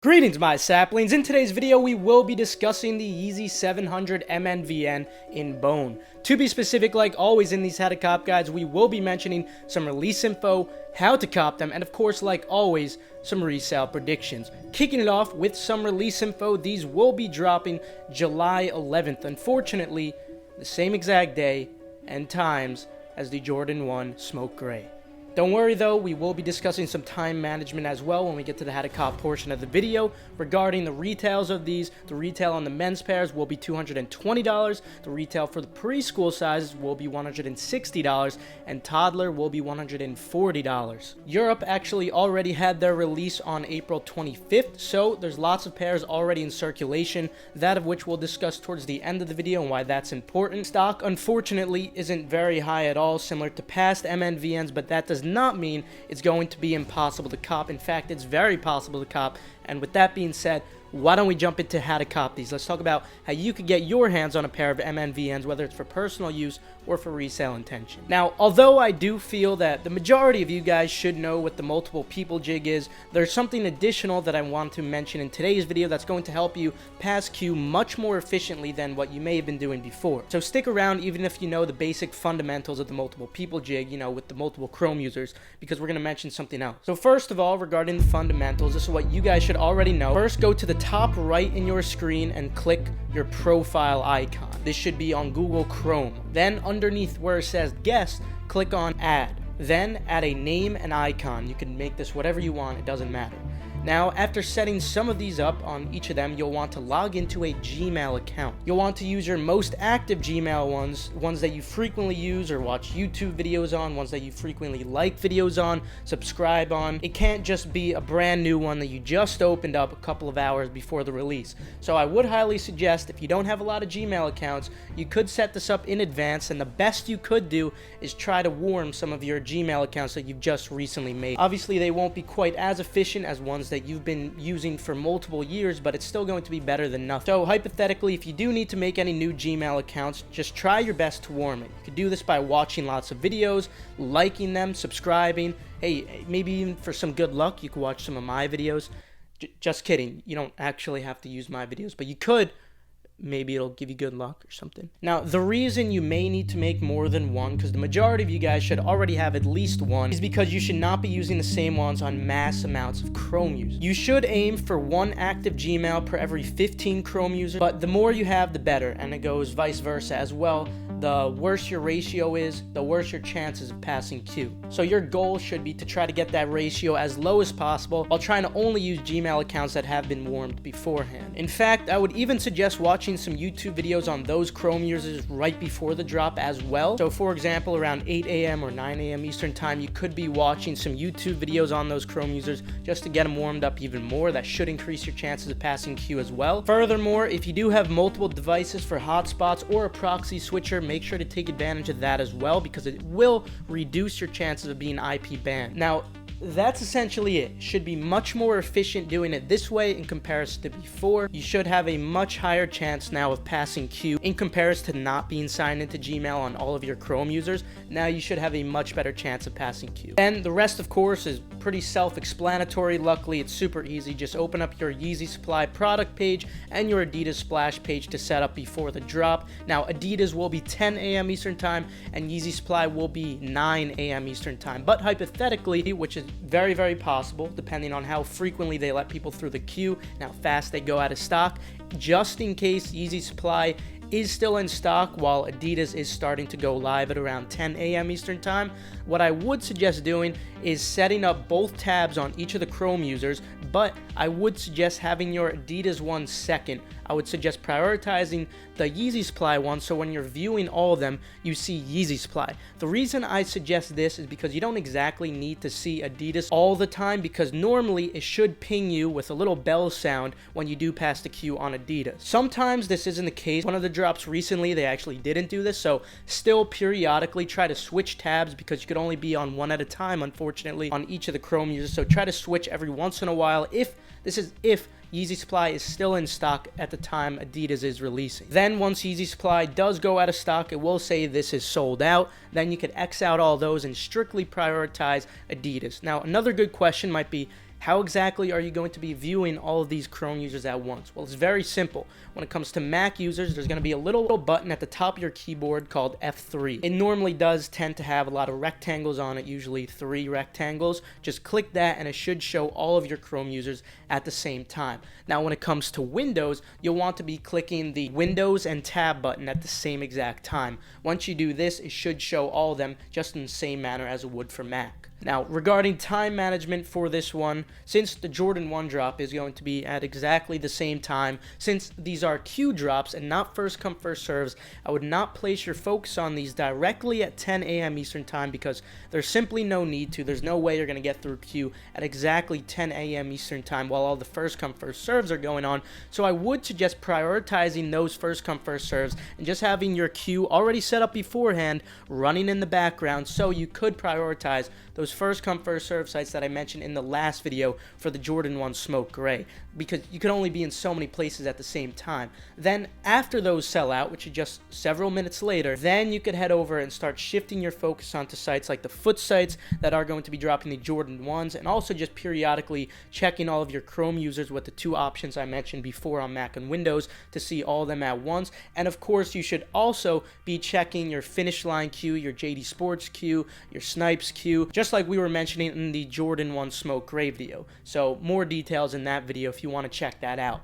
Greetings my saplings, in today's video we will be discussing the Yeezy 700 MNVN in Bone. To be specific, like always in these how to cop guides, we will be mentioning some release info, how to cop them, and of course like always, some resale predictions. Kicking it off with some release info, these will be dropping July 11th, unfortunately the same exact day and times as the Jordan 1 Smoke Gray. Don't worry though, we will be discussing some time management as well when we get to the how to cop portion of the video. Regarding the retails of these, the retail on the men's pairs will be $220, the retail for the preschool sizes will be $160, and toddler will be $140. Europe actually already had their release on April 25th, so there's lots of pairs already in circulation, that of which we'll discuss towards the end of the video and why that's important. Stock unfortunately isn't very high at all, similar to past MNVNs, but that does not mean it's going to be impossible to cop. In fact, it's very possible to cop. And with that being said, why don't we jump into how to cop these? Let's talk about how you could get your hands on a pair of MNVNs, whether it's for personal use or for resale intention. Now, although I do feel that the majority of you guys should know what the multiple people jig is, there's something additional that I want to mention in today's video that's going to help you pass queue much more efficiently than what you may have been doing before. So stick around even if you know the basic fundamentals of the multiple people jig, you know, with the multiple Chrome users, because we're going to mention something else. So first of all, regarding the fundamentals, this is what you guys should already know. First, go to the top right in your screen and click your profile icon. This should be on Google Chrome. Then underneath where it says guest, click on add. Then add a name and icon. You can make this whatever you want, it doesn't matter. Now, after setting some of these up on each of them, you'll want to log into a Gmail account. You'll want to use your most active Gmail ones that you frequently use or watch YouTube videos on, ones that you frequently like videos on, subscribe on. It can't just be a brand new one that you just opened up a couple of hours before the release. So I would highly suggest, if you don't have a lot of Gmail accounts, you could set this up in advance, and the best you could do is try to warm some of your Gmail accounts that you've just recently made. Obviously, they won't be quite as efficient as ones that you've been using for multiple years, but it's still going to be better than nothing. So hypothetically, if you do need to make any new Gmail accounts, just try your best to warm it. You could do this by watching lots of videos, liking them, subscribing. Hey, maybe even for some good luck, you could watch some of my videos. Just kidding, you don't actually have to use my videos, but you could. Maybe it'll give you good luck or something. Now, the reason you may need to make more than one, because the majority of you guys should already have at least one, is because you should not be using the same ones on mass amounts of Chrome users. You should aim for one active Gmail per every 15 Chrome users, but the more you have, the better, and it goes vice versa as well. The worse your ratio is, the worse your chances of passing queue. So your goal should be to try to get that ratio as low as possible while trying to only use Gmail accounts that have been warmed beforehand. In fact, I would even suggest watching some YouTube videos on those Chrome users right before the drop as well. So for example, around 8 a.m. or 9 a.m. Eastern time, you could be watching some YouTube videos on those Chrome users just to get them warmed up even more. That should increase your chances of passing queue as well. Furthermore, if you do have multiple devices for hotspots or a proxy switcher, make sure to take advantage of that as well, because it will reduce your chances of being IP banned. Now, that's essentially it. Should be much more efficient doing it this way in comparison to before. You should have a much higher chance now of passing queue in comparison to not being signed into Gmail on all of your Chrome users. Now you should have a much better chance of passing queue. And the rest, of course, is pretty self-explanatory. Luckily, it's super easy. Just open up your Yeezy Supply product page and your Adidas splash page to set up before the drop. Now, Adidas will be 10 a.m. Eastern time and Yeezy Supply will be 9 a.m. Eastern time. But hypothetically, which is very, very possible, depending on how frequently they let people through the queue and how fast they go out of stock, just in case Yeezy Supply is still in stock while Adidas is starting to go live at around 10 a.m. Eastern time, what I would suggest doing is setting up both tabs on each of the Chrome users, but I would suggest having your Adidas one second. I would suggest prioritizing the Yeezy Supply one, so when you're viewing all of them, you see Yeezy Supply. The reason I suggest this is because you don't exactly need to see Adidas all the time, because normally it should ping you with a little bell sound when you do pass the queue on Adidas. Sometimes this isn't the case. One of the drops recently, they actually didn't do this, so still periodically try to switch tabs, because you could only be on one at a time, unfortunately, on each of the Chrome users. So try to switch every once in a while if Yeezy Supply is still in stock at the time Adidas is releasing. Then once Yeezy Supply does go out of stock, it will say this is sold out. Then you could X out all those and strictly prioritize Adidas. Now, another good question might be, How exactly are you going to be viewing all of these Chrome users at once? Well, it's very simple. When it comes to Mac users, there's going to be a little button at the top of your keyboard called F3. It normally does tend to have a lot of rectangles on it, usually 3 rectangles. Just click that and it should show all of your Chrome users at the same time. Now, when it comes to Windows, you'll want to be clicking the Windows and Tab button at the same exact time. Once you do this, it should show all of them just in the same manner as it would for Mac. Now, regarding time management for this one, since the Jordan 1 drop is going to be at exactly the same time, since these are queue drops and not first come first serves, I would not place your focus on these directly at 10 a.m. Eastern time because there's simply no need to. There's no way you're going to get through queue at exactly 10 a.m. Eastern time while all the first come first serves are going on. So I would suggest prioritizing those first come first serves and just having your queue already set up beforehand running in the background so you could prioritize those first come first serve sites that I mentioned in the last video for the Jordan 1 Smoke Gray, because you can only be in so many places at the same time. Then after those sell out, which is just several minutes later, then you could head over and start shifting your focus onto sites like the foot sites that are going to be dropping the Jordan 1s, and also just periodically checking all of your Chrome users with the 2 options I mentioned before on Mac and Windows to see all of them at once. And of course, you should also be checking your Finish Line queue, your JD Sports queue, your Snipes queue, just like we were mentioning in the Jordan 1 Smoke Gray video. So more details in that video if you want to check that out.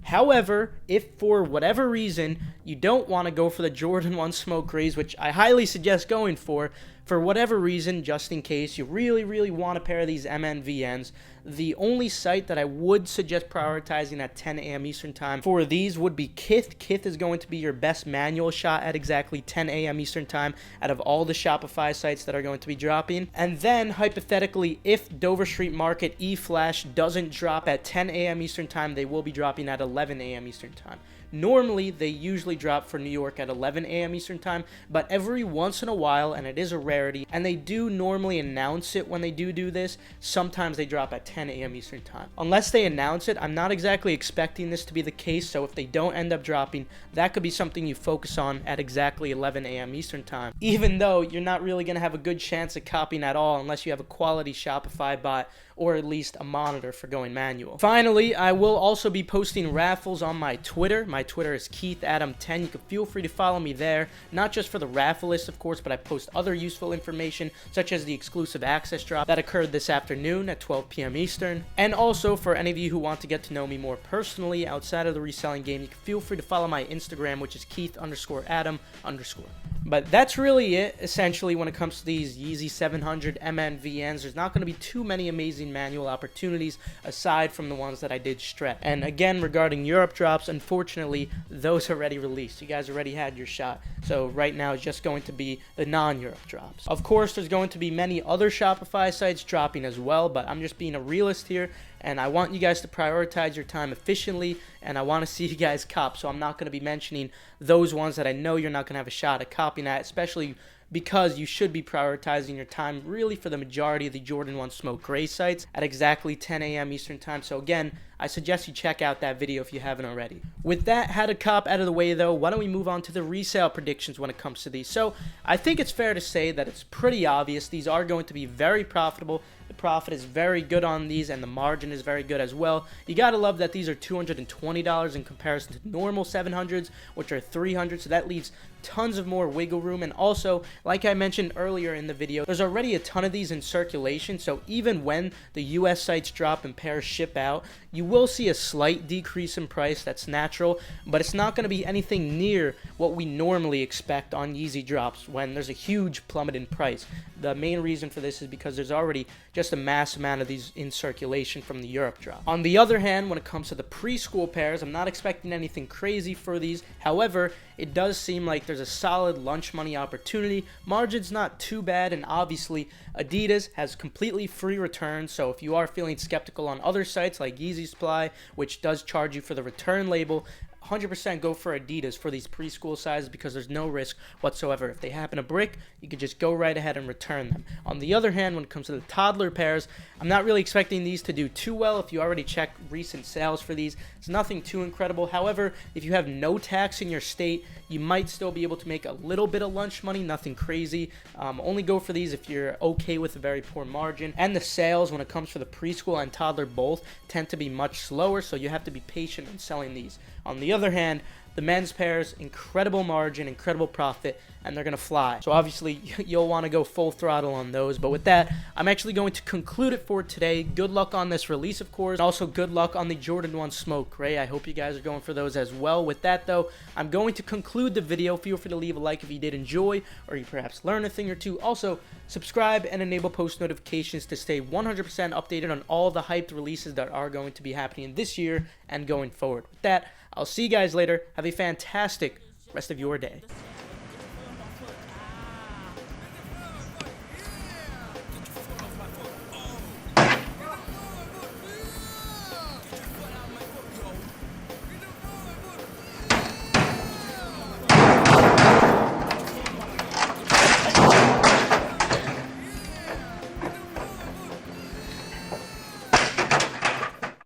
However, if for whatever reason you don't want to go for the Jordan 1 Smoke Grays, which I highly suggest going for whatever reason, just in case you really want a pair of these MNVNs, the only site that I would suggest prioritizing at 10 a.m. Eastern time for these would be Kith. Kith is going to be your best manual shot at exactly 10 a.m. Eastern time out of all the Shopify sites that are going to be dropping. And then, hypothetically, if Dover Street Market eFlash doesn't drop at 10 a.m. Eastern time, they will be dropping at 11 a.m. Eastern time. Normally, they usually drop for New York at 11 a.m. Eastern time, but every once in a while, and it is a rarity, and they do normally announce it when they do this, sometimes they drop at 10 a.m. Eastern time. Unless they announce it, I'm not exactly expecting this to be the case, so if they don't end up dropping, that could be something you focus on at exactly 11 a.m. Eastern time, even though you're not really going to have a good chance of copying at all unless you have a quality Shopify bot or at least a monitor for going manual. Finally, I will also be posting raffles on my Twitter. My Twitter is KeithAdam10. You can feel free to follow me there, not just for the raffle list, of course, but I post other useful information, such as the exclusive access drop that occurred this afternoon at 12 p.m. Eastern. And also, for any of you who want to get to know me more personally outside of the reselling game, you can feel free to follow my Instagram, which is Keith_Adam_. But that's really it, essentially, when it comes to these Yeezy 700 MNVNs. There's not going to be too many amazing manual opportunities aside from the ones that I did strep. And again, regarding Europe drops, unfortunately, those are already released. You guys already had your shot. So right now, it's just going to be the non-Europe drops. Of course, there's going to be many other Shopify sites dropping as well, but I'm just being a realist here. And I want you guys to prioritize your time efficiently, and I want to see you guys cop. So I'm not going to be mentioning those ones that I know you're not going to have a shot at copying at, especially because you should be prioritizing your time really for the majority of the Jordan 1 Smoke Gray sites at exactly 10 a.m. Eastern time. So again, I suggest you check out that video if you haven't already. With that, how to cop out of the way though, why don't we move on to the resale predictions when it comes to these. So I think it's fair to say that it's pretty obvious these are going to be very profitable. The profit is very good on these, and the margin is very good as well. You gotta love that these are $220 in comparison to normal 700s, which are $300, so that leaves tons of more wiggle room. And also, like I mentioned earlier in the video, there's already a ton of these in circulation, so even when the US sites drop and pairs ship out, you will see a slight decrease in price. That's natural, but it's not going to be anything near what we normally expect on Yeezy drops when there's a huge plummet in price. The main reason for this is because there's already just a mass amount of these in circulation from the Europe drop. On the other hand, when it comes to the preschool pairs, I'm not expecting anything crazy for these. However, it does seem like there's a solid lunch money opportunity. Margin's not too bad, and obviously Adidas has completely free returns, so if you are feeling skeptical on other sites like Yeezy Supply, which does charge you for the return label, 100% go for Adidas for these preschool sizes because there's no risk whatsoever. If they happen to break, you could just go right ahead and return them. On the other hand, when it comes to the toddler pairs, I'm not really expecting these to do too well. If you already check recent sales for these, it's nothing too incredible. However, if you have no tax in your state, you might still be able to make a little bit of lunch money, nothing crazy. Only go for these if you're okay with a very poor margin. And the sales when it comes for the preschool and toddler both tend to be much slower, so you have to be patient in selling these. On the other hand, the men's pairs, incredible margin, incredible profit, and they're going to fly. So obviously, you'll want to go full throttle on those. But with that, I'm actually going to conclude it for today. Good luck on this release, of course. And also, good luck on the Jordan 1 Smoke Gray. I hope you guys are going for those as well. With that, though, I'm going to conclude the video. Feel free to leave a like if you did enjoy or you perhaps learn a thing or two. Also, subscribe and enable post notifications to stay 100% updated on all the hyped releases that are going to be happening this year and going forward. With that, I'll see you guys later. Have a fantastic rest of your day.